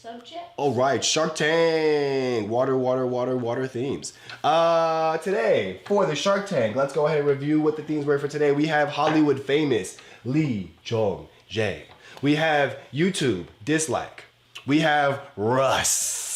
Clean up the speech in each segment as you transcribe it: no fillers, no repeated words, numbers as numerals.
subject. All right, Shark Tank. Water themes. Today, for the Shark Tank, let's go ahead and review what the themes were for today. We have Hollywood famous Lee Jong-jae. We have YouTube dislike. We have Russ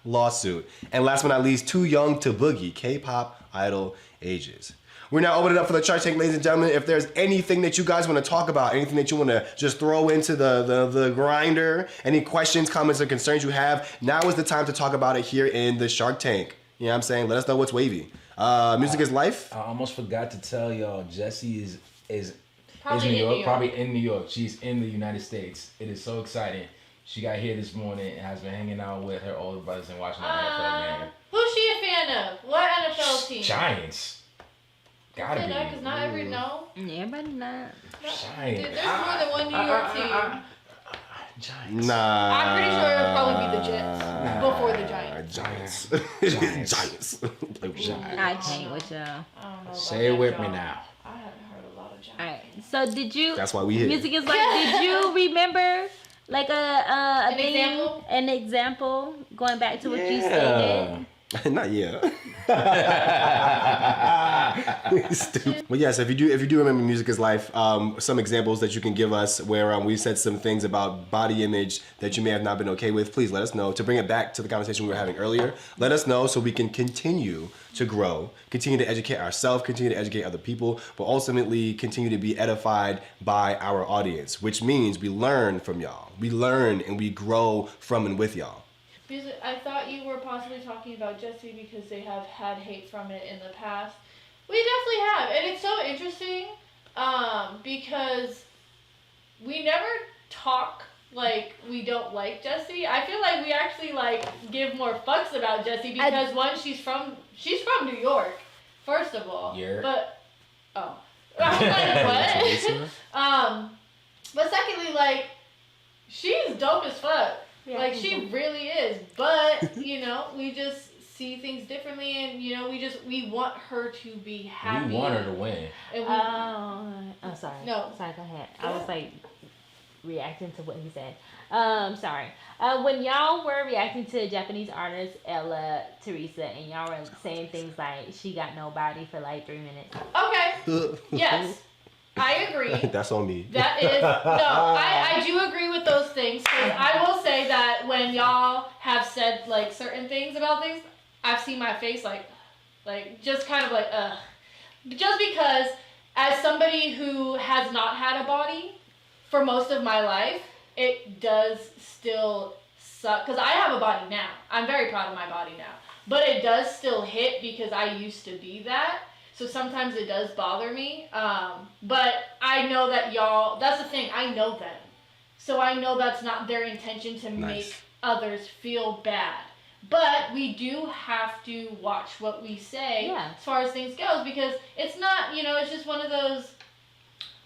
lawsuit. And last but not least, Too Young to Boogie, K-pop idol ages. We're now opening up for the Shark Tank, ladies and gentlemen. If there's anything that you guys want to talk about, anything that you want to just throw into the grinder, any questions, comments, or concerns you have, now is the time to talk about it here in the Shark Tank. You know what I'm saying? Let us know what's wavy. Music is life. I almost forgot to tell y'all, Jessie is Probably New in New York, York. probably in New York. She's in the United States. It is so exciting. She got here this morning and has been hanging out with her older brothers and watching the NFL game. Who's she a fan of? What NFL team? Giants. Gotta be. Because not every Everybody not. Giants. There's more than one New York team. Giants. Nah. I'm pretty sure it'll probably be the Jets before the Giants. Giants. Giants. Giants. I can't with y'all. I don't know. Say it with me now. I haven't heard a lot of Giants. Alright. So did you? That's why we here. Music is like. Did you remember like An thing, example? an example going back to what you stated? Not yet. Stupid. But yes, if you do remember Music is Life, some examples that you can give us where we said some things about body image that you may have not been okay with, please let us know. To bring it back to the conversation we were having earlier, let us know so we can continue to grow, continue to educate ourselves, continue to educate other people, but ultimately continue to be edified by our audience, which means we learn from y'all. We learn and we grow from and with y'all. Because I thought you were possibly talking about Jessie because they have had hate from it in the past. We definitely have. And it's so interesting because we never talk like we don't like Jessie. I feel like we actually give more fucks about Jessie because one, she's from New York, first of all. Yeah. But I was like, what? But secondly, she's dope as fuck. Yeah, She really is, but, we just see things differently and, we want her to be happy. We want her to win. And Sorry. No. Sorry, go ahead. Go I was ahead. reacting to what he said. Sorry. When y'all were reacting to Japanese artist Ella Teresa and y'all were saying things like she got no body for 3 minutes. Okay, yes, I agree. That's on me. That is, I do agree with those things. 'Cause I will say that when y'all have said, certain things about things, I've seen my face, just kind of ugh. Just because, as somebody who has not had a body for most of my life, it does still suck. Because I have a body now. I'm very proud of my body now. But it does still hit because I used to be that. So sometimes it does bother me. But I know that y'all, that's the thing, I know them. So I know that's not their intention to make others feel bad. But we do have to watch what we say as far as things goes because it's not, it's just one of those,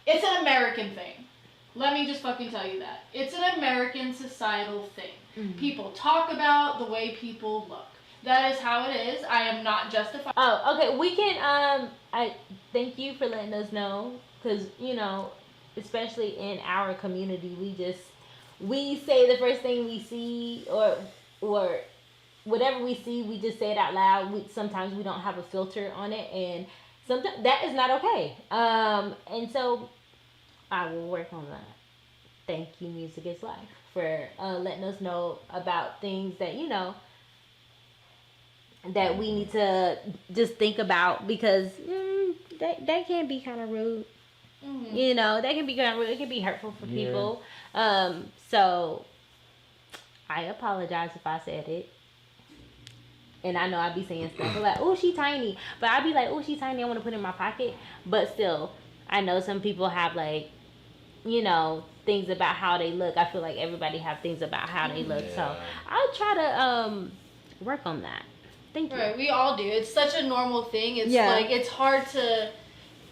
it's an American thing. Let me just fucking tell you that. It's an American societal thing. Mm-hmm. People talk about the way people look. That is how it is. I am not justified. Oh, okay. We can, I thank you for letting us know because, especially in our community, we say the first thing we see or whatever we see, we just say it out loud. Sometimes we don't have a filter on it and sometimes that is not okay. And so I will work on that. Thank you, Music is Life, for letting us know about things that, that we need to just think about because that can be kind of rude. Mm-hmm. That can be kind of rude. It can be hurtful for people. So I apologize if I said it. And I know I'd be saying stuff like, oh, she tiny. But I'd be like, oh, she tiny. I want to put it in my pocket. But still, I know some people have things about how they look. I feel like everybody have things about how they look. Yeah. So I'll try to work on that. Thank you. Right, we all do. It's such a normal thing. It's it's hard to,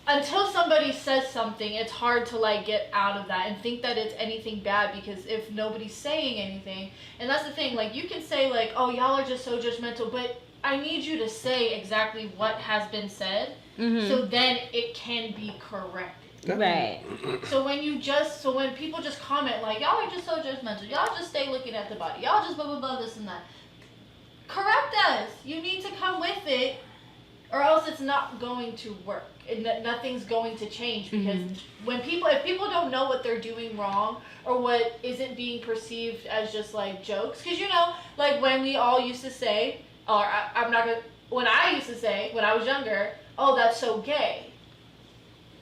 until somebody says something, it's hard to get out of that and think that it's anything bad because if nobody's saying anything, and that's the thing, you can say oh, y'all are just so judgmental, but I need you to say exactly what has been said so then it can be corrected. Right. So when people just comment like, y'all are just so judgmental, y'all just stay looking at the body, y'all just blah blah blah this and that. Correct us. You need to come with it, or else it's not going to work, and nothing's going to change. Because if people don't know what they're doing wrong or what isn't being perceived as just like jokes, because like when we all used to say, when I used to say when I was younger, oh, that's so gay.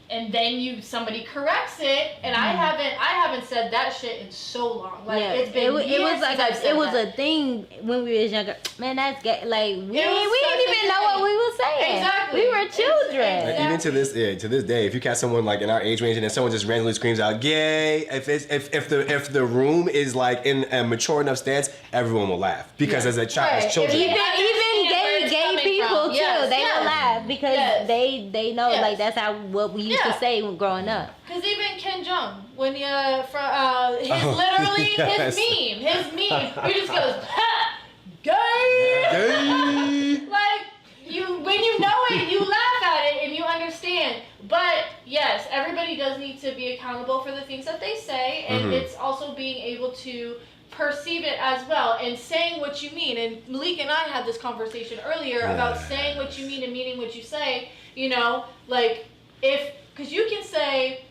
And then somebody corrects it, and I haven't said that shit in so long. Like it's been years it was a thing when we was younger. Man, that's gay. Like we didn't even know what we were saying. Exactly. We were children. Like, even to this day, if you catch someone like in our age range and then someone just randomly screams out "gay," if the room is like in a mature enough stance, everyone will laugh because as a child, as children, even gay people too, they will laugh because they know like that's how what we used to say when growing up. Because even Ken Jeong, when his meme, he just goes, ha, gay. Like when you know it, you laugh at it and you understand. But yes, everybody does need to be accountable for the things that they say, and it's also being able to perceive it as well and saying what you mean. And Malik and I had this conversation earlier about saying what you mean and meaning what you say. Like because you can say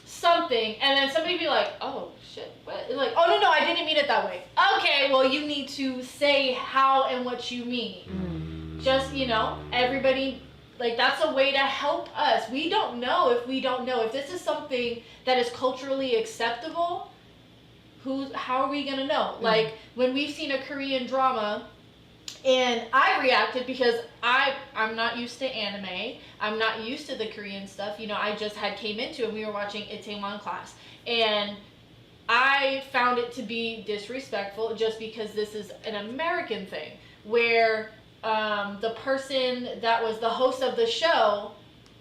something and then somebody be like, oh shit, what? Like, oh no, I didn't mean it that way. Okay, well you need to say how and what you mean. Just everybody, like, that's a way to help us. We don't know if this is something that is culturally acceptable. How are we gonna know? Like when we've seen a Korean drama, and I reacted because I'm not used to anime. I'm not used to the Korean stuff. I just came into it, and we were watching Itaewon Class, and I found it to be disrespectful just because this is an American thing where the person that was the host of the show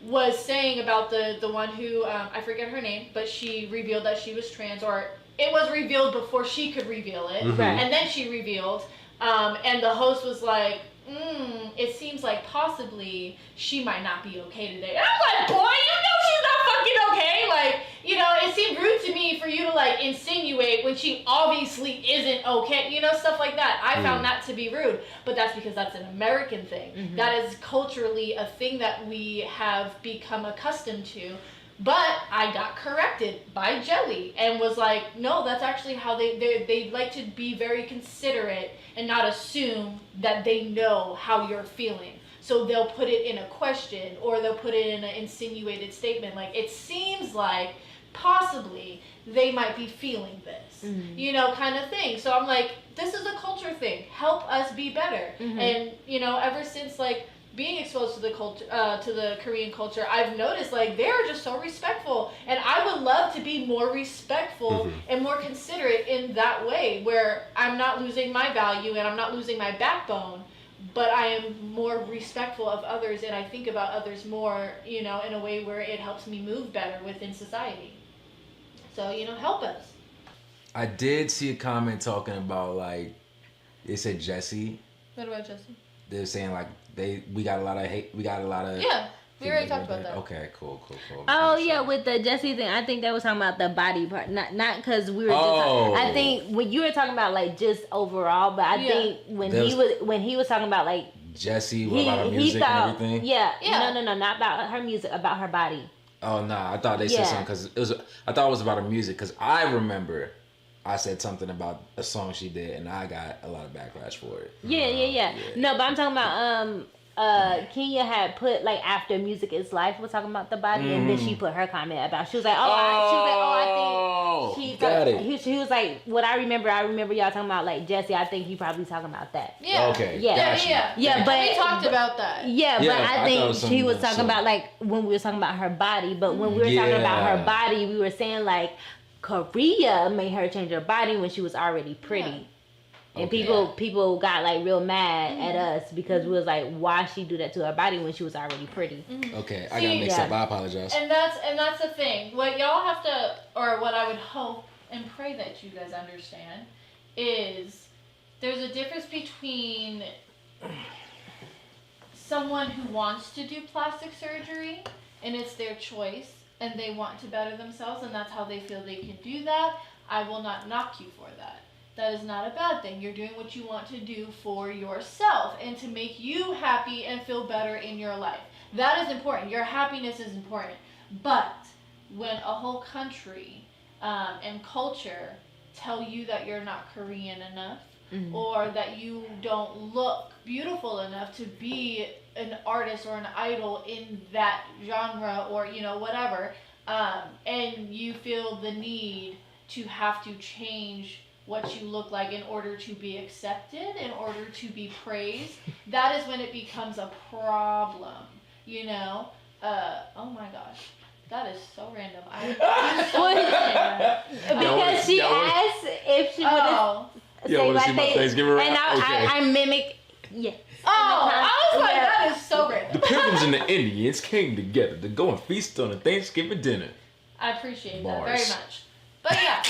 was saying about the one who I forget her name, but she revealed that she was trans, or it was revealed before she could reveal it, and then she revealed, and the host was like, it seems like possibly she might not be okay today. And I'm like, boy, she's not fucking okay. Like, it seemed rude to me for you to like insinuate when she obviously isn't okay, stuff like that. I found that to be rude, but that's because that's an American thing. That is culturally a thing that we have become accustomed to. But I got corrected by Jelly and was like, no, that's actually how they like to be very considerate and not assume that they know how you're feeling. So they'll put it in a question or they'll put it in an insinuated statement. Like, it seems like possibly they might be feeling this, kind of thing. So I'm like, this is a culture thing. Help us be better. And, ever since like being exposed to the culture, to the Korean culture, I've noticed like they're just so respectful, and I would love to be more respectful and more considerate in that way, where I'm not losing my value and I'm not losing my backbone, but I am more respectful of others, and I think about others more, in a way where it helps me move better within society. So, help us. I did see a comment talking about like, it said Jesse. What about Jesse? They're saying like we got a lot of hate. We got a lot of we already talked about that. Okay, cool. Oh yeah, with the Jesse thing, I think they were talking about the body part, not because we were. Just I think when you were talking about like just overall, but I think when he was talking about like Jesse, about her music and everything. Yeah. No, not about her music, about her body. Oh no, I thought they said something because I thought it was about her music because I remember I said something about a song she did, and I got a lot of backlash for it. Yeah. No, but I'm talking about Kenya had put like after Music Is Life was talking about the body, and then she put her comment about. She was like, I think she was like, what I remember y'all talking about like Jesse. I think he probably talking about that. Yeah. Okay. Yeah. But we talked about that. Yeah, but I think she was talking about like when we were talking about her body, but when we were talking about her body, we were saying like Korea made her change her body when she was already pretty. And people got like real mad at us because we was like, why she do that to her body when she was already pretty? Okay, I got mixed up. I apologize. And that's the thing. What y'all have to, or what I would hope and pray that you guys understand, is there's a difference between someone who wants to do plastic surgery and it's their choice, and they want to better themselves and that's how they feel they can do that, I will not knock you for that. That is not a bad thing. You're doing what you want to do for yourself and to make you happy and feel better in your life. That is important. Your happiness is important. But when a whole country and culture tell you that you're not Korean enough, or that you don't look beautiful enough to be an artist or an idol in that genre or, you know, whatever, and you feel the need to have to change what you look like in order to be accepted, in order to be praised, that is when it becomes a problem, you know? Oh my gosh. That is so random. Because she asked if she would have you want to see my Thanksgiving wrap? And I mimic. Yeah. Oh, I was like, that is so random. The Pilgrims and the Indians came together to go and feast on a Thanksgiving dinner. I appreciate that Bars. very much. But yeah.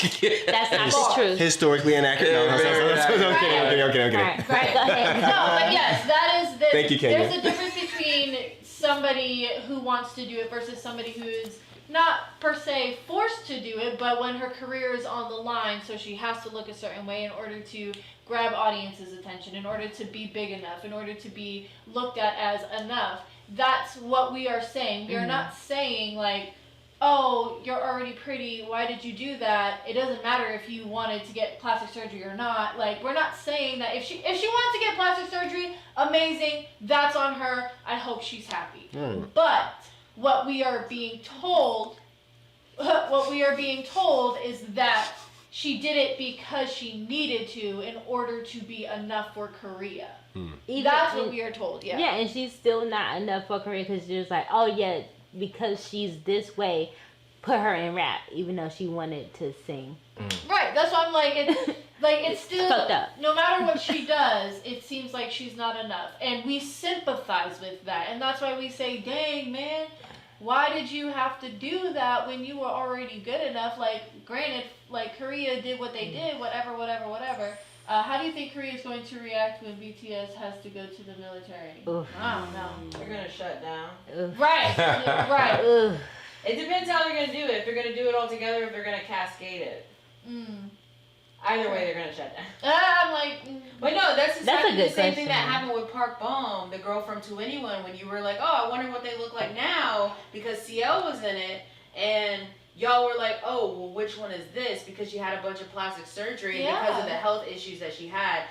That's not the truth. Historically inaccurate. No, I'm kidding. Right, go ahead. No, but yes, that is the. Thank you, Kenya. There's a difference between somebody who wants to do it versus somebody who's not per se forced to do it, but when her career is on the line, so she has to look a certain way in order to grab audience's attention, in order to be big enough, in order to be looked at as enough. That's what we are saying. We are not saying like, oh, you're already pretty, why did you do that? It doesn't matter if you wanted to get plastic surgery or not. Like, we're not saying that if she wants to get plastic surgery, amazing, that's on her. I hope she's happy. But what we are being told is that she did it because she needed to in order to be enough for Korea. That's what we are told, yeah. Yeah, and she's still not enough for Korea because she's like, oh yeah, because she's this way, put her in rap, even though she wanted to sing. Right, that's why I'm like, it's still, fucked up. No matter what she does, it seems like she's not enough. And we sympathize with that. And that's why we say, dang, man, why did you have to do that when you were already good enough? Like, granted, like, Korea did what they did, whatever. How do you think Korea is going to react when BTS has to go to the military? Oof. I don't know. They're gonna shut down. Right, right. Ugh. It depends how they're gonna do it. If they're gonna do it all together, if they're gonna cascade it. Either way, they're gonna shut down. I'm like, But no, that's exactly a good the same thing question. that happened with Park Bom, the girl from To Anyone, when you were like, oh, I wonder what they look like now because CL was in it, and y'all were like, oh, well, which one is this? Because she had a bunch of plastic surgery, and because of the health issues that she had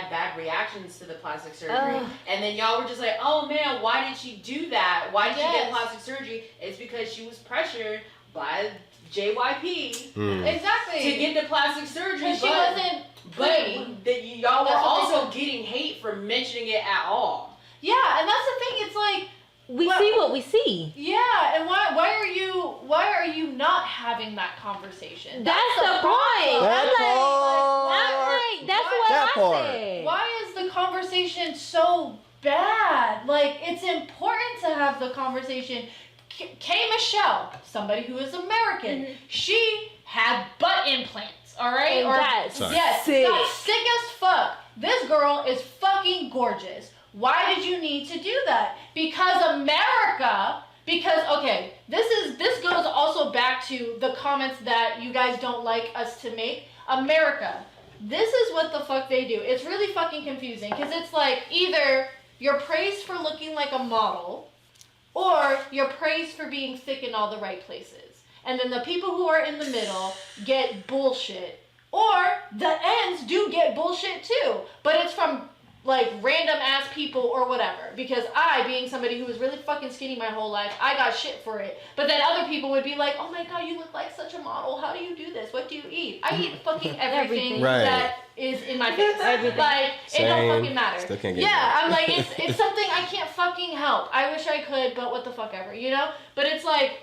bad reactions to the plastic surgery. And then y'all were just like, oh man, why did she do that? Why did she get plastic surgery? It's because she was pressured by JYP exactly. to get the plastic surgery. She wasn't But y'all were also getting hate for mentioning it at all. Yeah, and that's the thing. It's like We see what we see. Yeah, and why are you not having that conversation? That's the point. I'm like, that's what I said. Why is the conversation so bad? Like, it's important to have the conversation. K. Michelle, somebody who is American, she had butt implants, all right? That's sick. That's sick as fuck. This girl is fucking gorgeous. Why did you need to do that? Because America, okay, this goes also back to the comments that you guys don't like us to make. America, this is what the fuck they do. It's really fucking confusing because it's like either you're praised for looking like a model or you're praised for being thick in all the right places. And then the people who are in the middle get bullshit. Or the ends do get bullshit too. But it's from like random ass people or whatever. Because I, being somebody who was really fucking skinny my whole life, I got shit for it. But then other people would be like, oh my god, you look like such a model. How do you do this? What do you eat? I eat fucking everything that is in my face. Everything. Like, it don't fucking matter. Still can't get I'm like, it's something I can't fucking help. I wish I could, but what the fuck ever, you know? But it's like,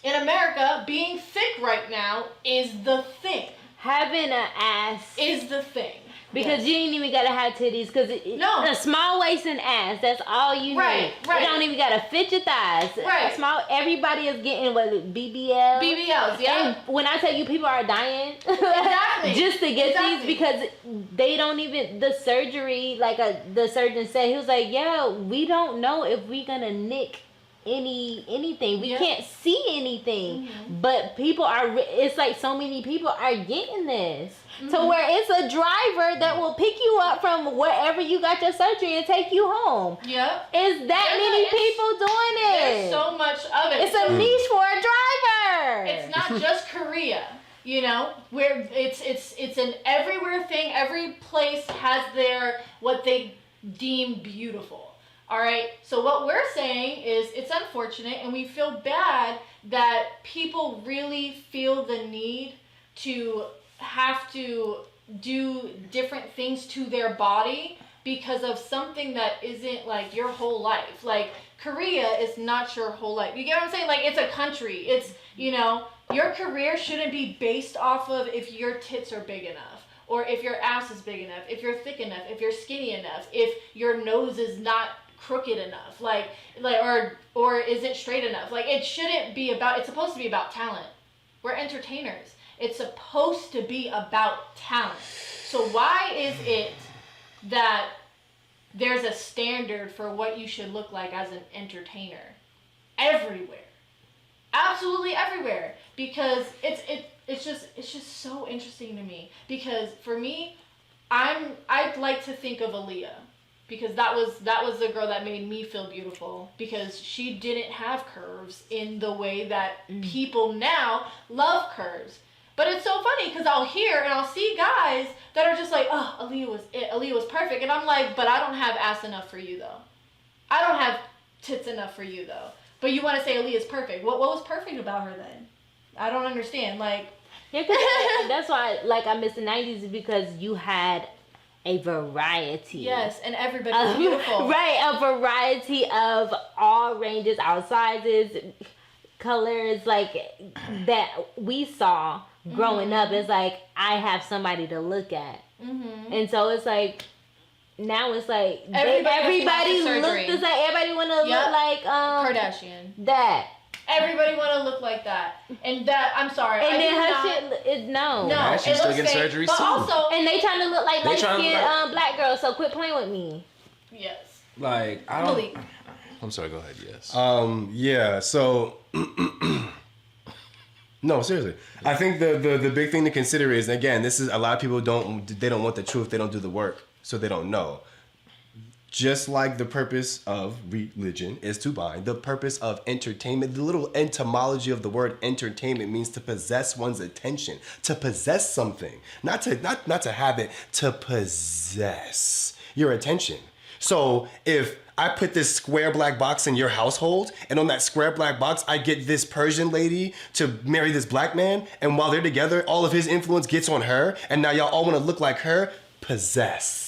in America, being thick right now is the thing. Having an ass is the thing. Because you ain't even gotta have titties. Because a small waist and ass, that's all you need. Right. You don't even gotta fit your thighs. Right. Everybody is getting BBLs, yeah. And when I tell you people are dying exactly. just to get these because they don't even, the surgery, the surgeon said, he was like, yeah, we don't know if we gonna nick anything. We Yeah. can't see anything, but people are. It's like so many people are getting this to where it's a driver that will pick you up from wherever you got your surgery and take you home. Yep. Is that many people doing it? There's so much of it. It's a niche for a driver. It's not just Korea, you know, where it's an everywhere thing. Every place has their what they deem beautiful. All right. So what we're saying is it's unfortunate, and we feel bad that people really feel the need to have to do different things to their body because of something that isn't like your whole life. Like Korea is not your whole life. You get what I'm saying? Like it's a country. It's, you know, your career shouldn't be based off of if your tits are big enough or if your ass is big enough, if you're thick enough, if you're skinny enough, if your nose is not crooked enough, like or isn't straight enough. Like it shouldn't be about, it's supposed to be about talent. We're entertainers. It's supposed to be about talent. So why is it that there's a standard for what you should look like as an entertainer? Everywhere. Absolutely everywhere. Because it's just so interesting to me. Because for me, I'd like to think of Aaliyah. Because that was the girl that made me feel beautiful. Because she didn't have curves in the way that people now love curves. But it's so funny because I'll hear and I'll see guys that are just like, oh, Aaliyah was it. Aaliyah was perfect. And I'm like, but I don't have ass enough for you though. I don't have tits enough for you though. But you want to say Aaliyah's perfect. What was perfect about her then? I don't understand. Like, yeah, 'cause that's why like I miss the 90s is because you had a variety. yes, and everybody was beautiful. Right, a variety of all ranges, all sizes, colors, like that we saw growing up. It's like I have somebody to look at, and so it's like now it's like everybody look the same. Everybody want to look like Kardashian. That. Everybody want to look like that, and that I'm sorry. And I then do her not, shit is no. Yeah, she's it still looks getting fake, surgeries but too. Also, And they trying to look like They light trying to skinned look like- black girls. So quit playing with me. yes. Like I don't. Malik. I'm sorry. Go ahead. Yes. Yeah, so no, seriously. I think the big thing to consider is, again, this is a lot of people don't want the truth, they don't do the work, so they don't know. Just like the purpose of religion is to bind, the purpose of entertainment, the little etymology of the word entertainment means to possess one's attention, to possess something, not to have it, to possess your attention. So if I put this square black box in your household, and on that square black box, I get this Persian lady to marry this black man, and while they're together, all of his influence gets on her, and now y'all all want to look like her, possessed.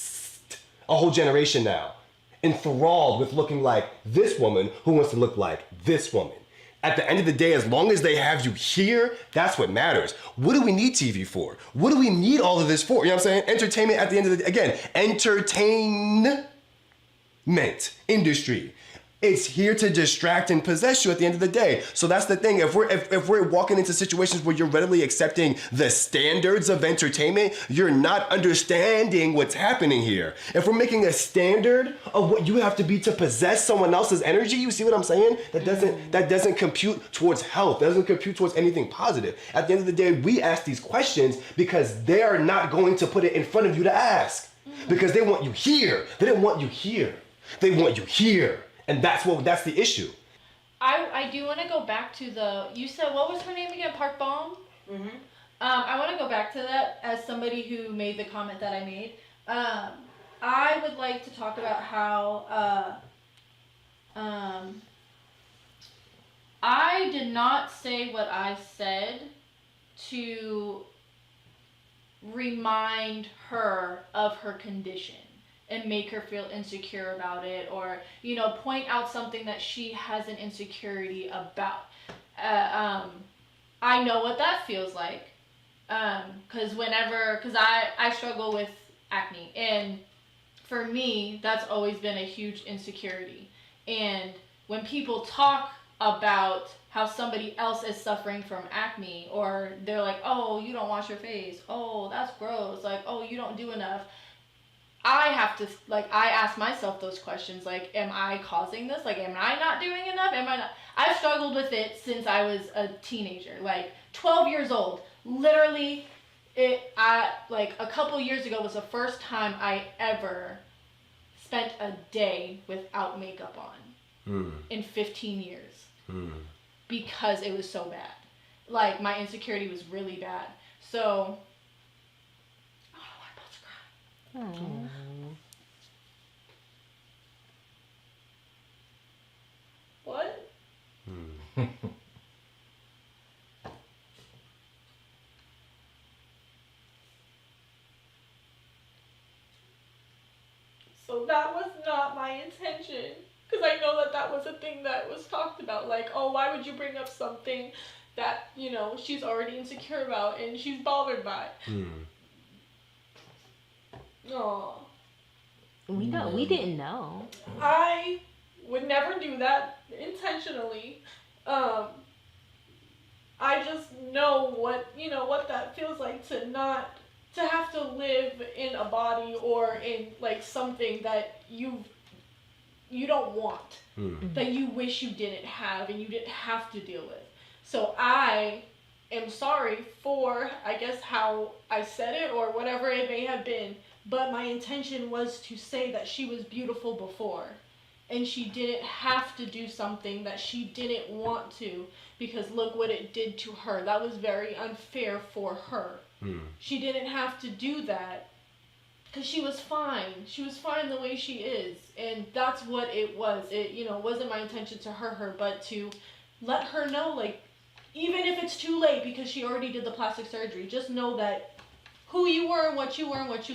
A whole generation now, enthralled with looking like this woman who wants to look like this woman. At the end of the day, as long as they have you here, that's what matters. What do we need TV for? What do we need all of this for? You know what I'm saying? Entertainment at the end of the day. Again, entertainment industry. It's here to distract and possess you at the end of the day. So that's the thing. If we're walking into situations where you're readily accepting the standards of entertainment, you're not understanding what's happening here. If we're making a standard of what you have to be to possess someone else's energy, you see what I'm saying? That doesn't compute towards health. That doesn't compute towards anything positive. At the end of the day, we ask these questions because they're not going to put it in front of you to ask. Because they want you here. They don't want you here. They want you here. And that's the issue. I do want to go back to you said, what was her name again? Park Bom? Mm-hmm. I want to go back to that as somebody who made the comment that I made. I would like to talk about how I did not say what I said to remind her of her condition and make her feel insecure about it, or, you know, point out something that she has an insecurity about. I know what that feels like, because I struggle with acne, and for me, that's always been a huge insecurity. And when people talk about how somebody else is suffering from acne, or they're like, oh, you don't wash your face, oh, that's gross, like, oh, you don't do enough, I have to, like, I ask myself those questions, like, am I causing this? Like, am I not doing enough? Am I not? I've struggled with it since I was a teenager, like 12 years old. Literally, like a couple years ago was the first time I ever spent a day without makeup on in 15 years because it was so bad. Like, my insecurity was really bad. So, I don't know why I'm about to cry. Aww. What? So that was not my intention. Because I know that was a thing that was talked about. Like, oh, why would you bring up something that, you know, she's already insecure about and she's bothered by? Aw. We didn't know. I would never do that intentionally. I just know what that feels like to have to live in a body or in like something that you don't want, that you wish you didn't have and you didn't have to deal with. So I am sorry for, I guess, how I said it or whatever it may have been, but my intention was to say that she was beautiful before. And she didn't have to do something that she didn't want to, because look what it did to her. That was very unfair for her. She didn't have to do that because she was fine. She was fine the way she is. And that's what it was. It, wasn't my intention to hurt her, but to let her know, like, even if it's too late because she already did the plastic surgery, just know that who you were and what you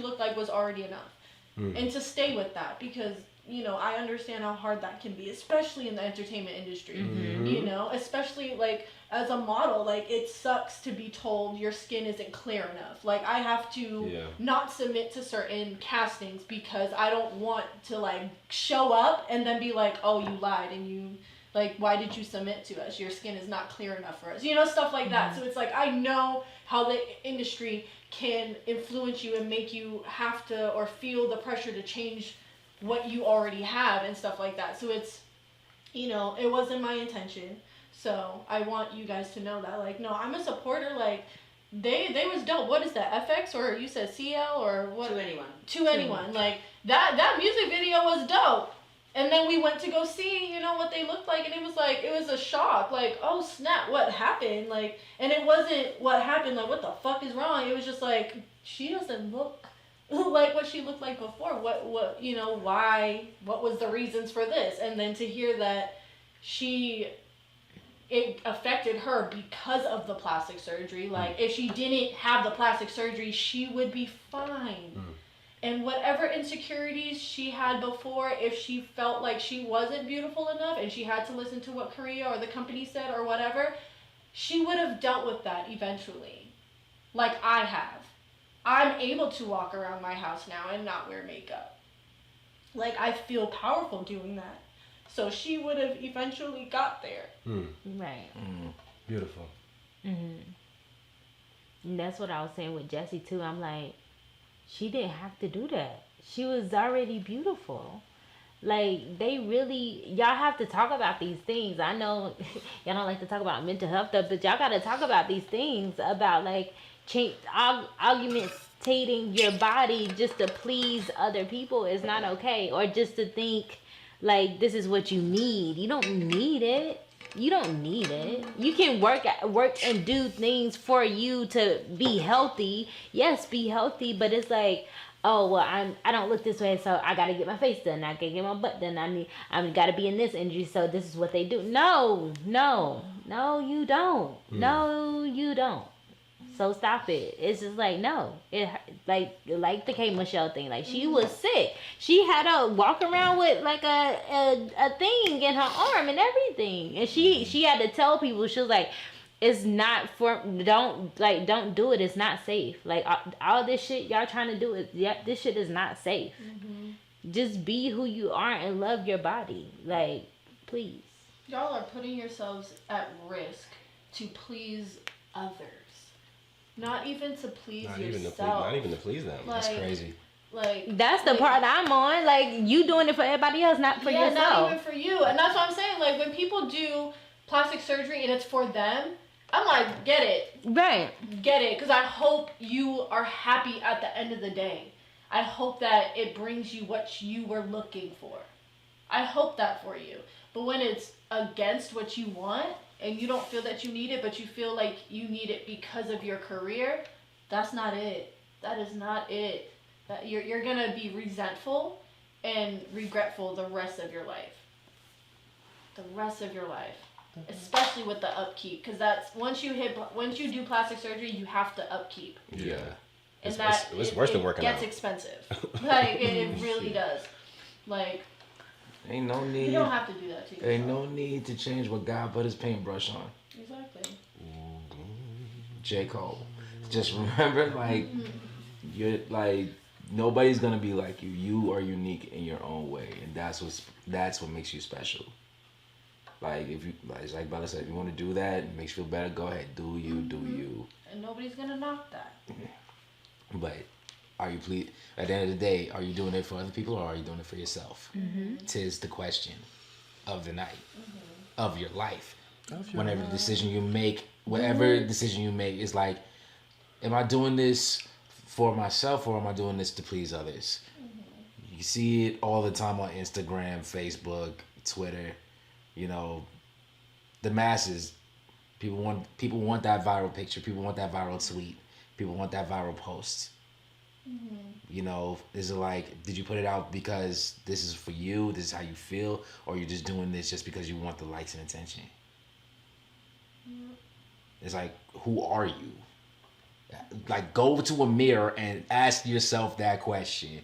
looked like was already enough. And to stay with that, because I understand how hard that can be, especially in the entertainment industry. Especially like as a model, like it sucks to be told your skin isn't clear enough. Like I have to not submit to certain castings because I don't want to like show up and then be like, oh, you lied and you like, why did you submit to us? Your skin is not clear enough for us. Stuff like that. So it's like, I know how the industry can influence you and make you have to or feel the pressure to change what you already have and stuff like that. So it's, it wasn't my intention. So I want you guys to know that, like, no, I'm a supporter. Like, they was dope. What is that, FX or you said CL or what? To anyone. Like that music video was dope. And then we went to go see, what they looked like, and it was a shock. Like, oh snap, what happened? Like, and it wasn't what happened. Like, what the fuck is wrong? It was just like, she doesn't look like what she looked like before. What why, what was the reasons for this? And then to hear that it affected her because of the plastic surgery. Like, if she didn't have the plastic surgery, she would be fine. And whatever insecurities she had before, if she felt like she wasn't beautiful enough and she had to listen to what Korea or the company said or whatever, she would have dealt with that eventually. Like I have. I'm able to walk around my house now and not wear makeup. Like, I feel powerful doing that. So she would have eventually got there. Right. Beautiful. And that's what I was saying with Jessie too. I'm like, she didn't have to do that. She was already beautiful. Like, they really, y'all have to talk about these things. I know y'all don't like to talk about mental health stuff, but y'all got to talk about these things about like argumentating your body just to please other people is not okay. Or just to think like this is what you need. You don't need it. You don't need it. You can work and do things for you to be healthy. Yes, be healthy, but it's like, oh well, I don't look this way, so I gotta get my face done. I gotta get my butt done. I'm gotta be in this injury, so this is what they do. No, you don't. No, you don't. So stop it. It's just like, no. It like the K Michelle thing. Like, she was sick. She had to walk around with like a thing in her arm and everything. And she had to tell people, she was like, it's not for, don't do it. It's not safe. Like, all this shit y'all trying to do is, this shit is not safe. Just be who you are and love your body. Like, please. Y'all are putting yourselves at risk to please others. Not even to please yourself. Not even to please them. Like, That's crazy. Like That's the part I'm on. Like, you doing it for everybody else, not for yourself. not even for you. And that's what I'm saying. Like, when people do plastic surgery and it's for them, I'm like, get it. Right. Get it. Because I hope you are happy at the end of the day. I hope that it brings you what you were looking for. I hope that for you. But when it's against what you want and you don't feel that you need it, but you feel like you need it because of your career, that's not it. That is not it. That you're gonna be resentful and regretful the rest of your life. The rest of your life, especially with the upkeep, because that's once you do plastic surgery, you have to upkeep, Yeah. and It's worse than working gets out. expensive. Like it really does. Like Ain't no need. you don't have to do that to yourself. Ain't no need to change what God put his paintbrush on. Exactly. J. Cole. Just remember, like, you're like, nobody's gonna be like you. You are unique in your own way, and that's what makes you special. Like, if you, like, it's like Bella said, if you want to do that, it makes you feel better, go ahead, do you, do you. And nobody's gonna knock that. But are you at the end of the day, are you doing it for other people or are you doing it for yourself? Tis the question of the night, of your life. Whatever decision you make is like, am I doing this for myself or am I doing this to please others? You see it all the time on Instagram, Facebook, Twitter. You know, the masses, people want that viral picture, people want that viral tweet, people want that viral post. You know, is it like, did you put it out because this is for you, this is how you feel, or you're just doing this just because you want the likes and attention? It's like, who are you? Like, go to a mirror and ask yourself that question.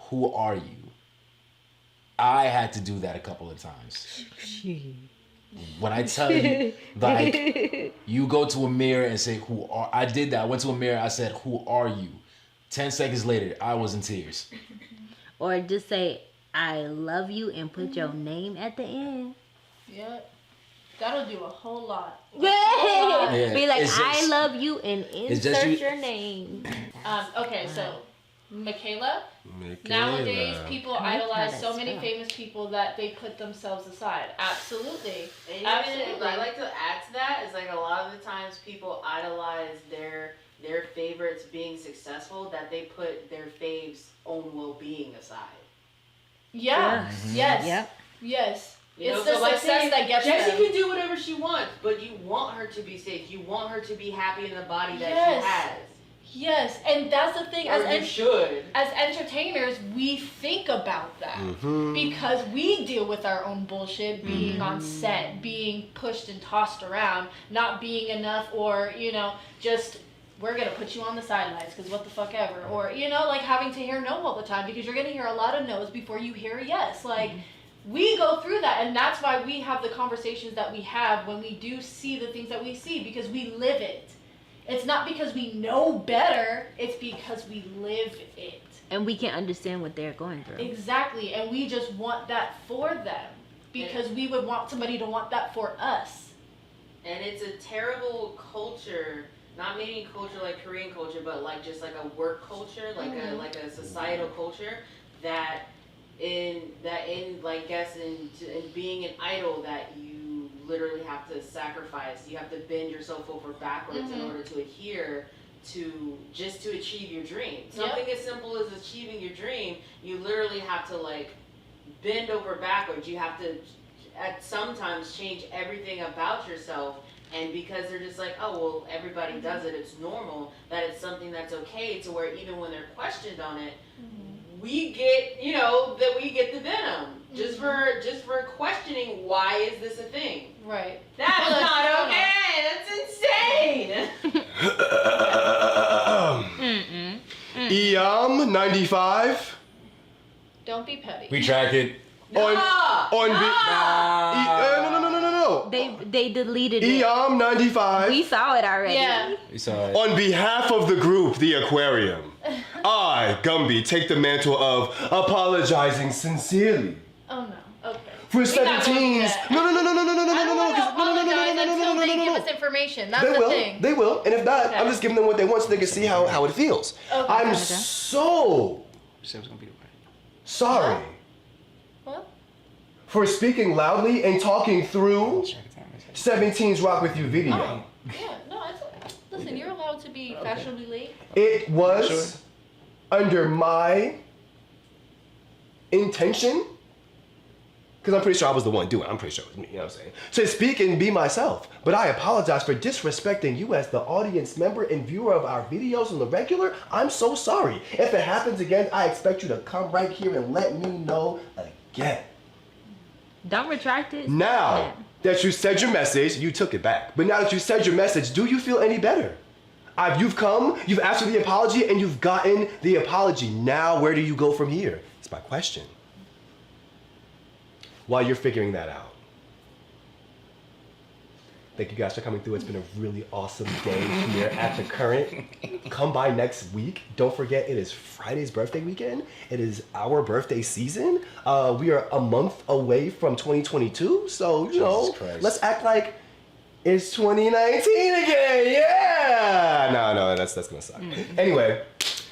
Who are you? I had to do that a couple of times. When I tell you, like, you go to a mirror and say, I did that. I went to a mirror, I said, who are you? 10 seconds later, I was in tears. Or just say, I love you and put your name at the end. Yep. That'll do a whole lot. Yeah, Be like, it's just- I love you and it's just insert you- your name. Okay, so Michaela. Nowadays, people idolize so many famous people that they put themselves aside. Absolutely. And even Absolutely. I like to add to that is like a lot of the times people idolize their favorites being successful, that they put their faves' own well-being aside. Yeah. Yes. Yep. Yes. You know, It's the so like success that gets Jessie them. can do whatever she wants, but you want her to be safe. You want her to be happy in the body that Yes. she has. Yes, and that's the thing. Or you should. As entertainers, we think about that because we deal with our own bullshit, being on set, being pushed and tossed around, not being enough, or just we're gonna put you on the sidelines because what the fuck ever, or like having to hear no all the time because you're gonna hear a lot of no's before you hear a yes. Like we go through that, and that's why we have the conversations that we have when we do see the things that we see, because we live it. It's not because we know better, it's because we live it. And we can understand what they're going through. Exactly, and we just want that for them because we would want somebody to want that for us. And it's a terrible culture, not meaning culture like Korean culture, but like just like a work culture, like a societal culture that in being an idol, that you literally have to sacrifice. You have to bend yourself over backwards in order to adhere to achieve your dream. Something as simple as achieving your dream, you literally have to like bend over backwards. You have to at sometimes change everything about yourself, and because they're just like, oh well, everybody does it, it's normal, that it's something that's okay, to where even when they're questioned on it, we get that we get the venom just for questioning, why is this a thing? Right. That's not okay. That's insane. EOM 95 Don't be petty. Retracted. on No. They deleted it. EOM 95 We saw it already. Yeah. We saw it. on behalf of the group The Aquarium. I, Gumby, take the mantle of apologizing sincerely Oh no. Okay. for We're not going through 17's. that. No. I don't want to apologize until they give us information. That's the thing. They will. And if not, Okay. I'm just giving them what they want so they can see how it feels. Okay. I'm so said it was gonna be the way. Sorry. What? For speaking loudly and talking through 17's Rock With You video. Oh, yeah, no, listen, you're allowed to be fashionably late. It was under my intention, because I'm pretty sure I was the one doing it. I'm pretty sure it was me, you know what I'm saying? To speak and be myself. But I apologize for disrespecting you as the audience member and viewer of our videos on the regular. I'm so sorry. If it happens again, I expect you to come right here and let me know again. Don't retract it. Now that you said your message, you took it back. But now that you said your message, do you feel any better? You've come, you've asked for the apology, and you've gotten the apology. Now, where do you go from here? It's my question. While you're figuring that out. Thank you guys for coming through. It's been a really awesome day here at the Current. Come by next week. Don't forget, it is Friday's birthday weekend. It is our birthday season. We are a month away from 2022. So, you know, let's act like it's 2019 again. Yeah. No, that's gonna suck. Anyway,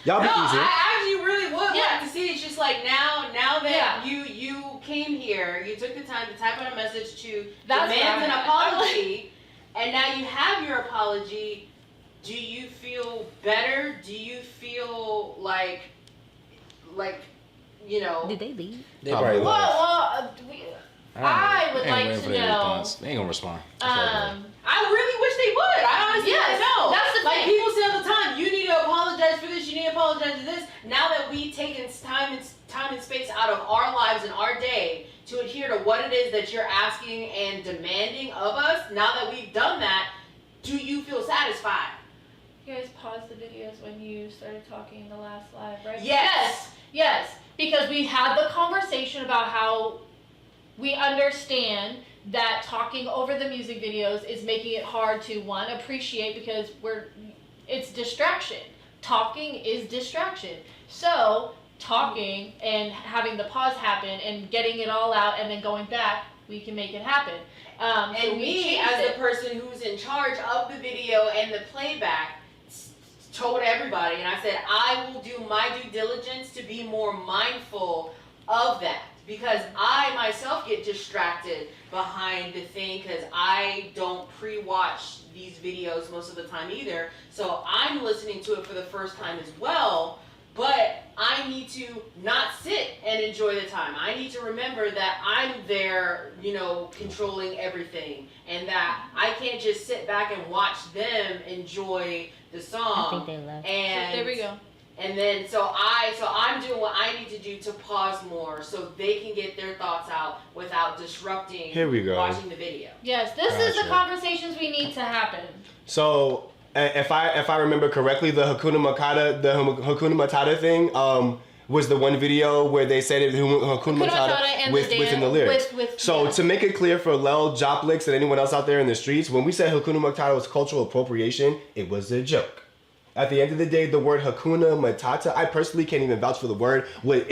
y'all be easy. I actually really would like to see. It's just like now that you came here, you took the time to type out a message to demand an apology, and now you have your apology. Do you feel better? Do you feel like you know? Did they leave? They probably left. I would like to know. They ain't gonna respond. I really wish they would. I honestly don't know. That's the like thing. people say all the time, you need to apologize for this, you need to apologize for this. Now that we've taken time and space out of our lives and our day to adhere to what it is that you're asking and demanding of us, now that we've done that, do you feel satisfied? You guys paused the videos when you started talking in the last live, right? Yes. Because we had the conversation about how we understand that talking over the music videos is making it hard to, one, appreciate, because it's distraction. Talking is distraction. So talking and having the pause happen and getting it all out and then going back, we can make it happen. And me, as the person who's in charge of the video and the playback, told everybody, and I said, I will do my due diligence to be more mindful of that. Because I myself get distracted behind the thing, because I don't pre-watch these videos most of the time either. So I'm listening to it for the first time as well. But I need to not sit and enjoy the time. I need to remember that I'm there, you know, controlling everything. And that I can't just sit back and watch them enjoy the song. I think they left. And there we go. And then so I'm doing what I need to do to pause more so they can get their thoughts out without disrupting Here we go. watching the video. Yes, this is the conversations we need to happen. So if I remember correctly, the Hakuna Matata thing was the one video where they said it Hakuna Matata within the lyrics. To make it clear for Lel, Joplix, and anyone else out there in the streets, when we said Hakuna Matata was cultural appropriation, it was a joke. At the end of the day, the word Hakuna Matata, I personally can't even vouch for the word, what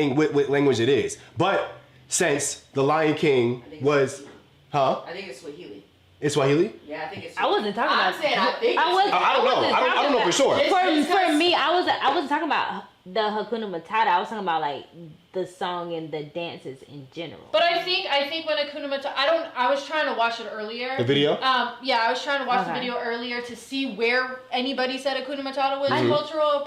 language it is. But since The Lion King was, I think it's Swahili. It's Swahili? Yeah, I think it's I wasn't talking about. I'm saying I think I don't know. I don't know for sure. For me, I wasn't talking about the Hakuna Matata. I was talking about like the song and the dances in general. But I think when Hakuna Matata, I was trying to watch it earlier. The video? Yeah, I was trying to watch the video earlier to see where anybody said Hakuna Matata was cultural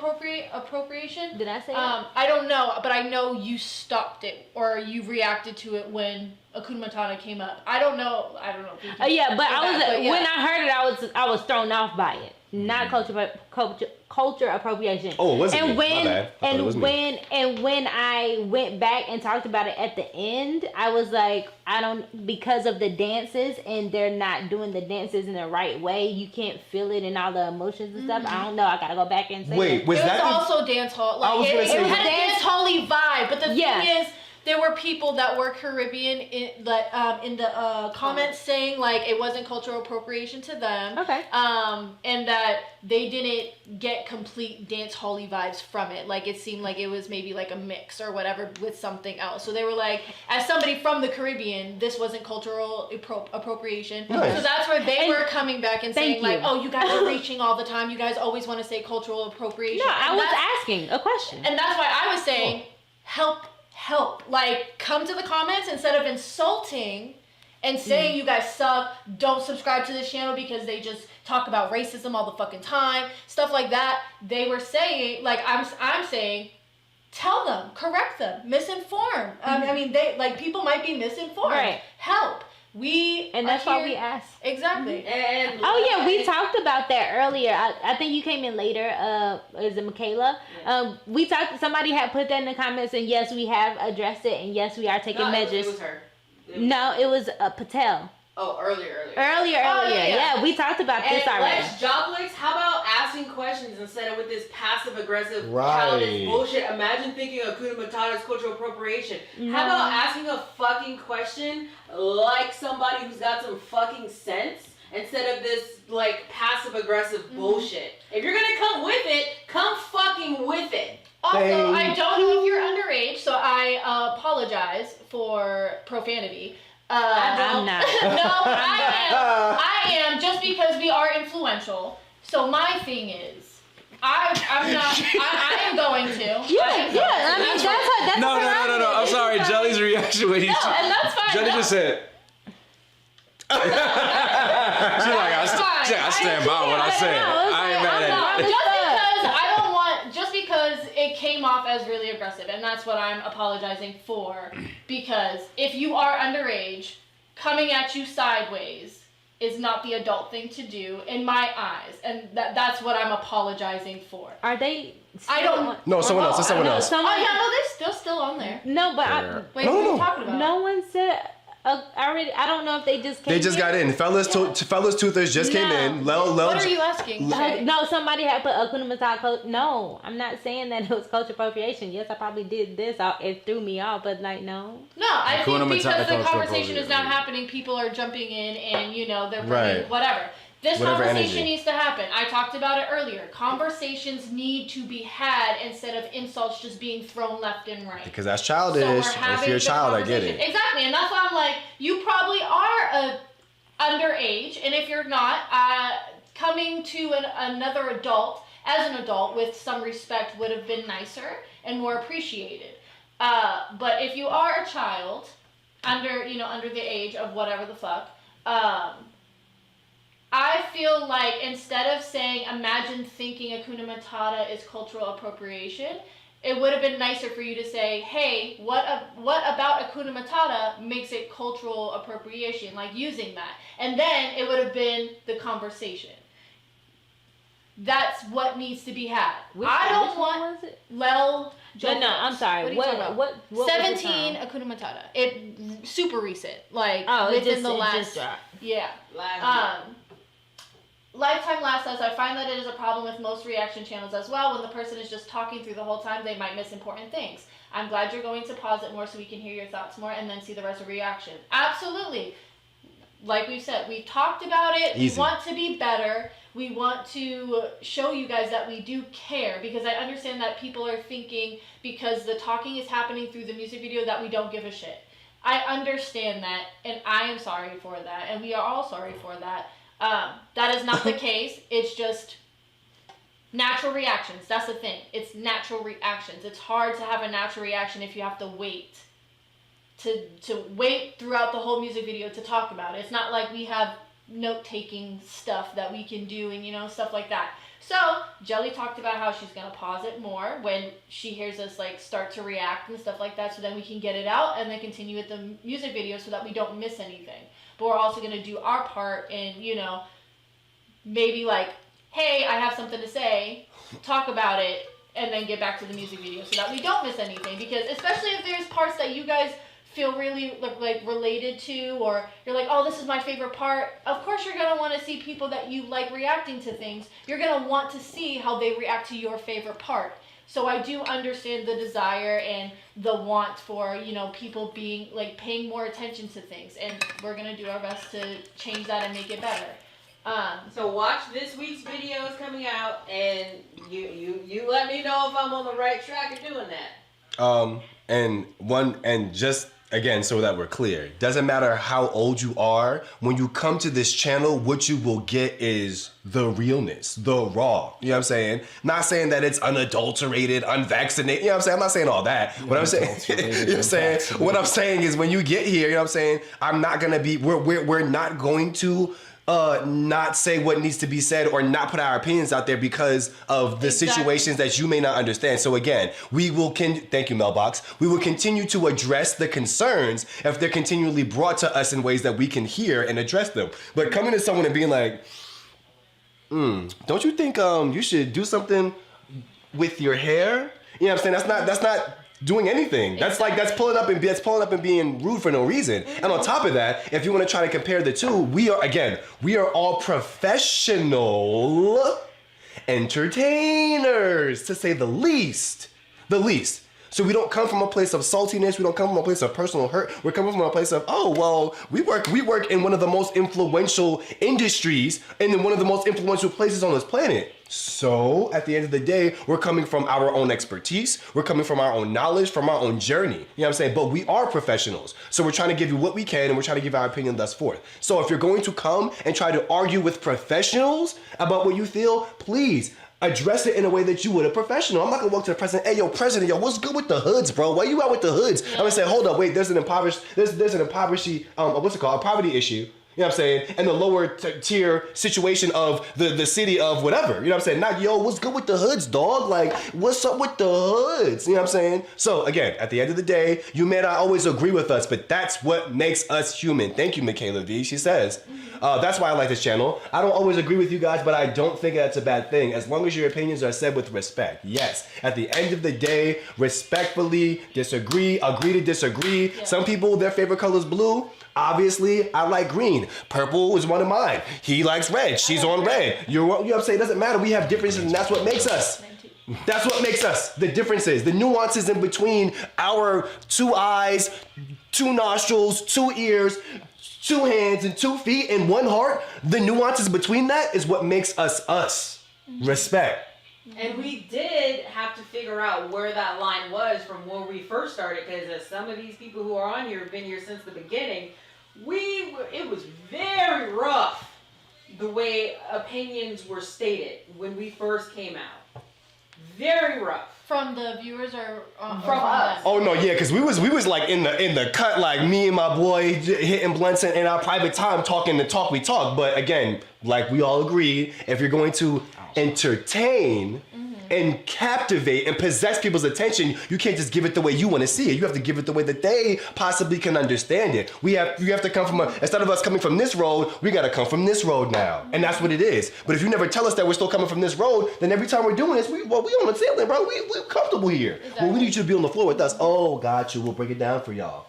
appropriation. Did I say I don't know, but I know you stopped it or you reacted to it when Hakuna Matata came up. I don't know. If you yeah, but when I heard it, I was thrown off by it. Not culture appropriation. Oh, it wasn't and me. My bad. When I went back and talked about it at the end, I was like, because of the dances and they're not doing the dances in the right way, you can't feel it and all the emotions and stuff. I don't know. I gotta go back and say. Wait, was that also dance hall? Like, it had a dance hall-y vibe, but the thing is, there were people that were Caribbean in the comments saying like it wasn't cultural appropriation to them. Okay. And that they didn't get complete dance hall-y vibes from it. Like it seemed like it was maybe like a mix or whatever with something else. So they were like, as somebody from the Caribbean, this wasn't cultural appropriation. Nice. So that's where they were coming back and saying like, oh, you guys are reaching all the time. You guys always want to say cultural appropriation. No, I was asking a question. And that's why I was saying, help. Like, come to the comments instead of insulting and saying you guys suck, don't subscribe to this channel because they just talk about racism all the fucking time, stuff like that. They were saying, like, I'm saying, tell them, correct them, misinform. I mean, they, like, people might be misinformed. Right. Help. And that's why we ask. Exactly. And We talked about that earlier. I think you came in later. Is it Michaela? We talked. Somebody had put that in the comments, and yes, we have addressed it, and yes, we are taking measures. It was her. No, it was Patel. Oh, earlier. Earlier. Yeah, we talked about this already. Let's Joblix, how about asking questions instead of with this passive aggressive Right. childish bullshit? Imagine thinking Hakuna Matata is cultural appropriation. No. How about asking a fucking question like somebody who's got some fucking sense instead of this like passive aggressive bullshit? If you're gonna come with it, come fucking with it. Also, Thank I don't know if you're underage, so I apologize for profanity. I'm not. No, I am just because we are influential. So my thing is, I am going to. I mean, that's No. I'm sorry. Jelly's reaction when he. No, and that's fine. Jelly just said. She's like, I stand by what I said. I ain't mad at you. Just because it came off as really aggressive, and that's what I'm apologizing for. Because if you are underage, coming at you sideways is not the adult thing to do in my eyes, and that's what I'm apologizing for. Are they? I don't. No, someone else. It's someone else. Oh yeah, no, they're still on there. No, but Wait, what are you talking about? no one said. I don't know if they just came. They just got in. Fellas Toothers just came in. What are you asking? No, somebody had put Hakuna Matata. No, I'm not saying that it was culture appropriation. Yes, I probably did this. It threw me off, but like, no. No, I think Hakuna because Matata the cultural conversation is not appropriation. happening, people are jumping in and, they're bringing Right. whatever. This Whatever conversation energy. needs to happen. I talked about it earlier. Conversations need to be had instead of insults just being thrown left and right. Because that's childish. If you're a child, I get it. Exactly, and that's why I'm like, you probably are underage, and if you're not, coming to another adult as an adult with some respect would have been nicer and more appreciated. But if you are a child under the age of whatever the fuck, I feel like instead of saying, imagine thinking Hakuna Matata is cultural appropriation, it would have been nicer for you to say, hey, what about Hakuna Matata makes it cultural appropriation, like using that. And then it would have been the conversation. That's what needs to be had. Which want one was it? Lel. No, I'm sorry. What are you talking about? What 17 was Hakuna Matata. It super recent, like it within the just last. dropped. Yeah. Last Lifetime Last says, I find that it is a problem with most reaction channels as well. When the person is just talking through the whole time, they might miss important things. I'm glad you're going to pause it more so we can hear your thoughts more and then see the rest of the reaction. Absolutely. Like we've said, we've talked about it. Easy. We want to be better. We want to show you guys that we do care, because I understand that people are thinking because the talking is happening through the music video that we don't give a shit. I understand that, and I am sorry for that, and we are all sorry for that. That is not the case. It's just natural reactions. That's the thing. It's natural reactions. It's hard to have a natural reaction if you have to wait to wait throughout the whole music video to talk about it. It's not like we have note-taking stuff that we can do and stuff like that. So Jelly talked about how she's gonna pause it more when she hears us like start to react and stuff like that, so then we can get it out and then continue with the music video so that we don't miss anything. But we're also gonna do our part and maybe like, hey, I have something to say, talk about it, and then get back to the music video so that we don't miss anything. Because especially if there's parts that you guys feel really like related to, or you're like, oh, this is my favorite part, of course you're gonna want to see people that you like reacting to things. You're gonna want to see how they react to your favorite part. So I do understand the desire and the want for people being like paying more attention to things, and we're gonna do our best to change that and make it better. So watch this week's video is coming out, and you let me know if I'm on the right track of doing that. And just again, so that we're clear, doesn't matter how old you are, when you come to this channel, what you will get is the realness, the raw. You know what I'm saying? Not saying that it's unadulterated, unvaccinated. You know what I'm saying? I'm not saying all that. What I'm saying, you know what I'm saying? What I'm saying is when you get here, you know what I'm saying? I'm not gonna be, we're not going to not say what needs to be said or not put our opinions out there because of the situations that you may not understand. So again, thank you, Mailbox. We will continue to address the concerns if they're continually brought to us in ways that we can hear and address them. But coming to someone and being like, don't you think you should do something with your hair? You know what I'm saying? That's not doing anything. That's pulling up and being rude for no reason. And on top of that, if you want to try to compare the two, we are all professional entertainers, to say the least. So we don't come from a place of saltiness. We don't come from a place of personal hurt. We're coming from a place of, oh, well, we work in one of the most influential industries and in one of the most influential places on this planet. So at the end of the day, we're coming from our own expertise. We're coming from our own knowledge, from our own journey. You know what I'm saying? But we are professionals. So we're trying to give you what we can and we're trying to give our opinion thus forth. So if you're going to come and try to argue with professionals about what you feel, please address it in a way that you would a professional. I'm not gonna walk to the president, hey, yo, president, yo, what's good with the hoods, bro? Why you out with the hoods? I'm gonna say, hold up, wait, there's an poverty issue. You know what I'm saying? And the lower tier situation of the city of whatever. You know what I'm saying? Not, yo, what's good with the hoods, dog? Like, what's up with the hoods? You know what I'm saying? So, again, at the end of the day, you may not always agree with us, but that's what makes us human. Thank you, Michaela V. She says, that's why I like this channel. I don't always agree with you guys, but I don't think that's a bad thing, as long as your opinions are said with respect. Yes, at the end of the day, respectfully agree to disagree. Yeah. Some people, their favorite color is blue. Obviously, I like green. Purple is one of mine. He likes red. She's on red. You know what I'm saying? It doesn't matter. We have differences, and that's what makes us. That's what makes us. The differences, the nuances in between our 2 eyes, 2 nostrils, 2 ears, 2 hands, and 2 feet, and 1 heart. The nuances between that is what makes us us. Respect. And we did have to figure out where that line was from when we first started, because as some of these people who are on here have been here since the beginning, it was very rough the way opinions were stated when we first came out. Very rough. From the viewers or from us? Oh no, yeah, because we was like in the cut, like me and my boy hitting blunts in our private time, talking the talk we talk. But again, like we all agreed, if you're going to entertain and captivate and possess people's attention, you can't just give it the way you want to see it. You have to give it the way that they possibly can understand it. You have to come from instead of us coming from this road, we got to come from this road now. And that's what it is. But if you never tell us that we're still coming from this road, then every time we're doing this, we on the ceiling, bro. We're comfortable here. Exactly. Well, we need you to be on the floor with us. Oh, got you. We'll break it down for y'all.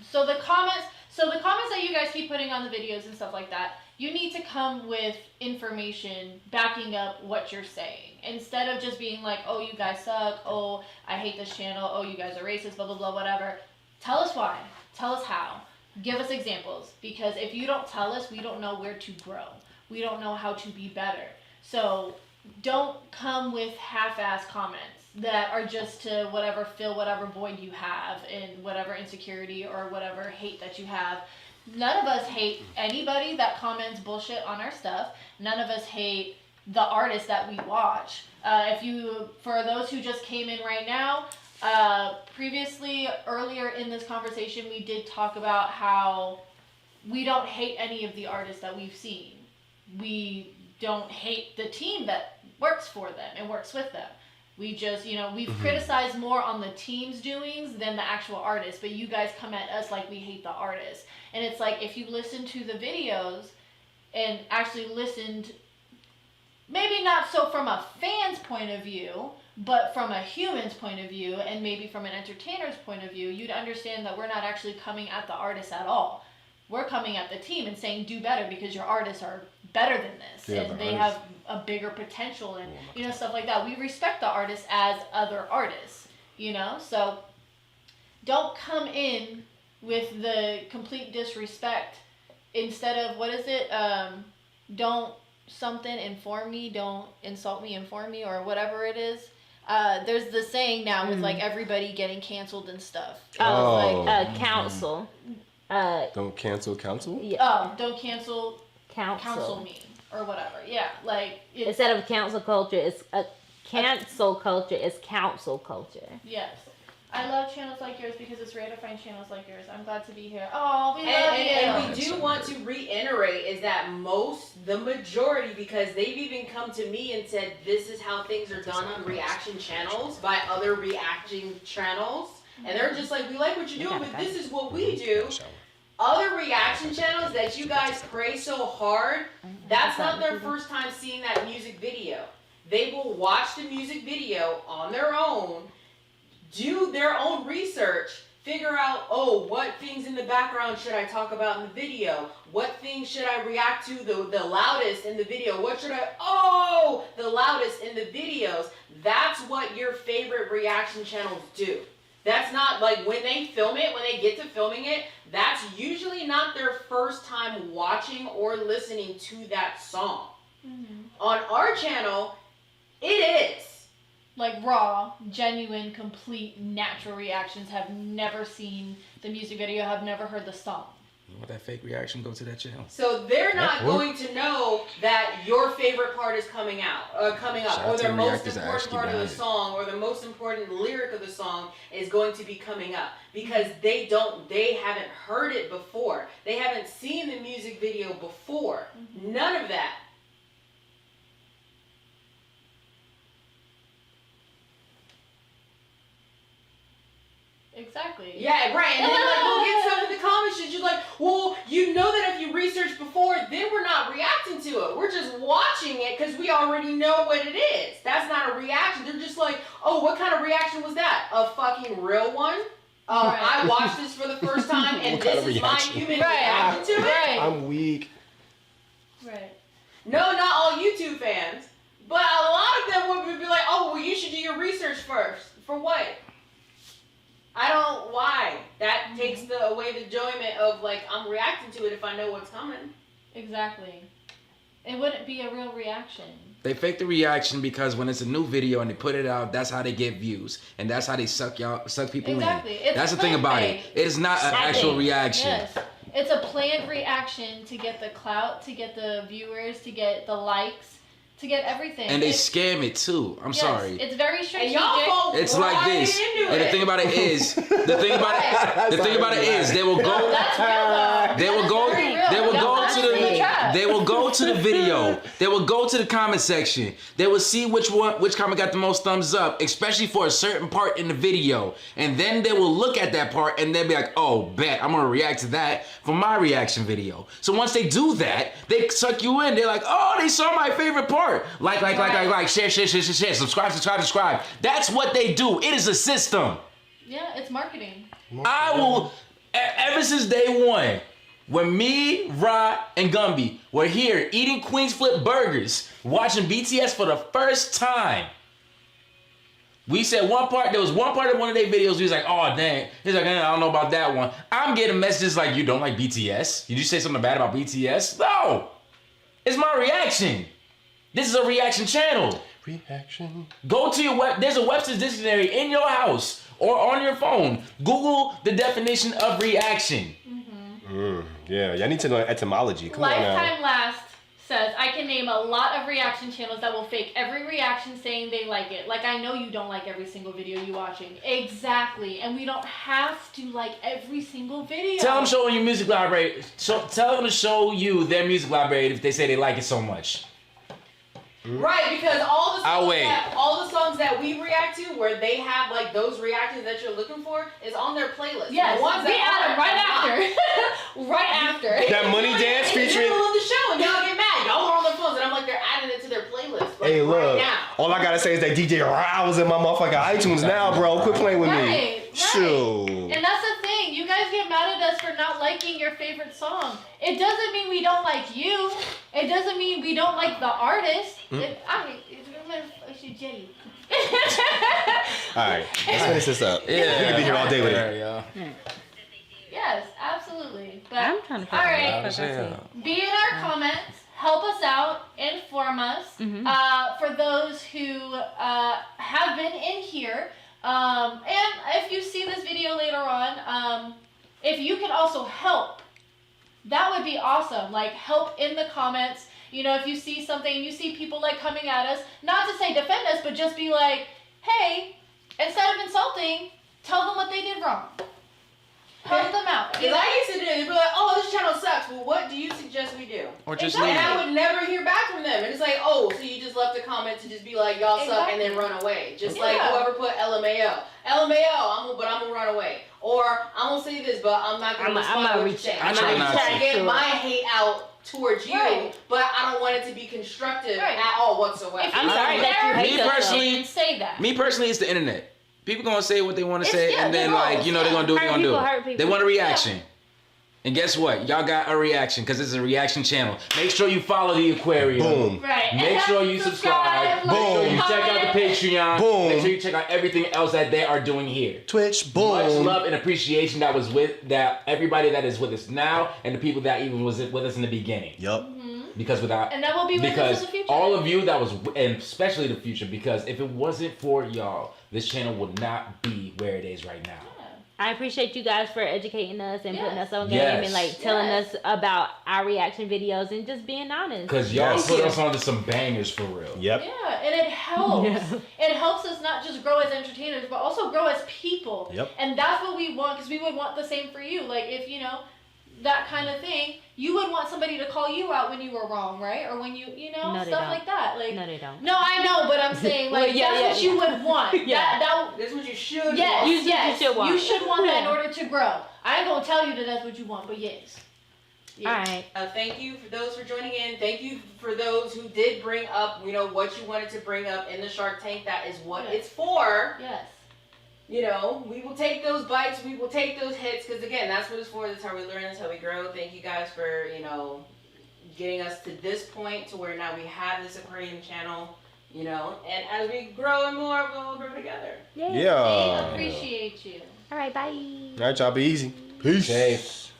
So the comments that you guys keep putting on the videos and stuff like that, you need to come with information backing up what you're saying. Instead of just being like, oh, you guys suck, oh, I hate this channel, oh, you guys are racist, blah, blah, blah, whatever. Tell us why. Tell us how. Give us examples. Because if you don't tell us, we don't know where to grow. We don't know how to be better. So don't come with half-ass comments that are just to fill whatever void you have in whatever insecurity or whatever hate that you have. None of us hate anybody that comments bullshit on our stuff. None of us hate the artists that we watch. For those who just came in right now, earlier in this conversation, we did talk about how we don't hate any of the artists that we've seen. We don't hate the team that works for them and works with them. We just, we've criticized more on the team's doings than the actual artist, but you guys come at us like we hate the artist. And it's like, if you listen to the videos and actually listened, maybe not so from a fan's point of view, but from a human's point of view, and maybe from an entertainer's point of view, you'd understand that we're not actually coming at the artist at all. We're coming at the team and saying, do better because your artists are better than this. Yeah, and they have a bigger potential and, stuff like that. We respect the artists as other artists, So don't come in with the complete disrespect instead of, don't something inform me, don't insult me, inform me, or whatever it is. there's the saying now with like everybody getting canceled and stuff. Oh. Council. Don't cancel council? Yeah. Don't cancel Council. me or whatever. Yeah, like Instead of cancel culture, it's a cancel culture. It's council culture. Yes. I love channels like yours because it's rare to find channels like yours. I'm glad to be here. Oh, we love you. And we do want to reiterate is that the majority, because they've even come to me and said this is how things are done on reaction channels by other reaction channels. And they're just like, we like what you're doing, but this is what we do. Other reaction channels that you guys praise so hard, that's not their first time seeing that music video. They will watch the music video on their own, do their own research, figure out, oh, what things in the background should I talk about in the video? What things should I react to the loudest in the video? What should the loudest in the videos? That's what your favorite reaction channels do. That's not like when they film it, when they get to filming it, that's usually not their first time watching or listening to that song. Mm-hmm. On our channel, it is. Like raw, genuine, complete, natural reactions. Have never seen the music video, have never heard the song. You want that fake reaction? Go to that channel. So they're not going to know that your favorite part is coming up, or the most important part of the song, or the most important lyric of the song is going to be coming up, because they haven't heard it before. They haven't seen the music video before. Mm-hmm. None of that. Exactly. Yeah, right. And then like we'll get stuff in the comments and you're like, well, you know that if you research before, then we're not reacting to it. We're just watching it because we already know what it is. That's not a reaction. They're just like, oh, what kind of reaction was that? A fucking real one? I watched this for the first time and this is my human reaction to it? Right. I'm weak. Right. No, not all YouTube fans. But a lot of them would be like, oh, well, you should do your research first. For what? Why? That takes away the enjoyment of, like, I'm reacting to it if I know what's coming. Exactly. It wouldn't be a real reaction. They fake the reaction because when it's a new video and they put it out, that's how they get views. And that's how they suck people exactly. in. That's the thing about it. It is not an actual reaction. Yes. It's a planned reaction to get the clout, to get the viewers, to get the likes, to get everything. And they scam it too. I'm sorry. It's very strategic. It's like this. And the thing about it is, they will go. That's real though. They will go to the video. They will go to the comment section. They will see which comment got the most thumbs up, especially for a certain part in the video. And then they will look at that part and they'll be like, oh, bet I'm gonna react to that for my reaction video. So once they do that, they suck you in. They're like, oh, they saw my favorite part. Like, share, subscribe. That's what they do. It is a system. Yeah, it's marketing. I will, ever since day one, when me, Ra, and Gumby were here eating Queens Flip burgers, watching BTS for the first time, we said there was one part of one of their videos, we was like, oh, dang. He's like, I don't know about that one. I'm getting messages like, you don't like BTS? Did you say something bad about BTS? No. It's my reaction. This is a reaction channel. Reaction. Go to there's a Webster's Dictionary in your house or on your phone. Google the definition of reaction. Mm-hmm. Yeah, y'all need to know etymology. Come on now. Lifetime Last says, I can name a lot of reaction channels that will fake every reaction saying they like it. Like, I know you don't like every single video you're watching. Exactly. And we don't have to like every single video. Tell them show your music library. Tell them to show you their music library if they say they like it so much. Right, because all the songs that we react to, where they have like those reactions that you're looking for, is on their playlist. Yes, we add them right after. Right after. That money dance featuring. In the middle of the show, and y'all get mad. Y'all are on their phones, and I'm like, they're adding it to their playlist. Like, hey, look. Right now. All I gotta say is that DJ Rouse in my motherfucking iTunes now, bro. Quit playing with me. Right. Shoot. And that's the thing. You guys get mad at us for not liking your favorite song. It doesn't mean we don't like you. It doesn't mean we don't like the artist. Alright, let's finish this up. Yeah. We could be here all day with it. Yeah. Yes, absolutely. But I'm trying to figure all right. out. Be in our comments. help us out, inform us. For those who have been in here, and if you see this video later on, if you can also help, that would be awesome. Like, help in the comments. You know, if you see something, you see people like coming at us, not to say defend us, but just be like, hey, instead of insulting, tell them what they did wrong. Help them out. Because I used to do it. They'd be like, oh, this channel sucks. Well, what do you suggest we do? Or just And leave I it. would never hear back from them. And it's like, oh, so you just left a comment to just be like, y'all suck, and then run away. Just like whoever put LMAO. LMAO, but I'm going to run away. Or I'm going to say this, but I'm not going to respond to what you're saying. I'm not going to get my hate out towards you, but I don't want it to be constructive at all whatsoever. I'm sorry that you hate personally, say that. Me personally, it's the internet. People gonna say what they want to say, and then like you know they're gonna do what they're gonna do. They want a reaction, and guess what? Y'all got a reaction because it's a reaction channel. Make sure you follow the aquarium. Boom. Right. Make sure you subscribe. Boom. Make sure you check out the Patreon. Boom. Make sure you check out everything else that they are doing here. Twitch. Boom. Much love and appreciation that was with that everybody that is with us now, and the people that even was with us in the beginning. Yup. Because without and that will be with us in the future. all of you that was, and especially the future, because if it wasn't for y'all, this channel would not be where it is right now. I appreciate you guys for educating us and putting us on game Yes. and like telling us about our reaction videos and just being honest. Because y'all put us onto some bangers for real. Yep. Yeah, and it helps. It helps us not just grow as entertainers, but also grow as people. Yep. And that's what we want, because we would want the same for you. Like, if, you know, that kind of thing, you would want somebody to call you out when you were wrong, right? Or when you know, No, stuff like that. Like, no, they don't. No, I know, but I'm saying, like, that's what you would want. That's what you should want. Yes, you should want. You should want that in order to grow. I ain't gonna tell you that that's what you want, but yes. All right. Thank you for those for joining in. Thank you for those who did bring up, you know, what you wanted to bring up in the Shark Tank. That is what it's for. Yes. You know, we will take those bites, we will take those hits, because again, that's what it's for. That's how we learn, that's how we grow. Thank you guys for, you know, getting us to this point to where now we have this aquarium channel, you know, and as we grow and more, we'll grow together. Yeah. I appreciate you. All right, bye. All right, y'all be easy. Peace. Safe.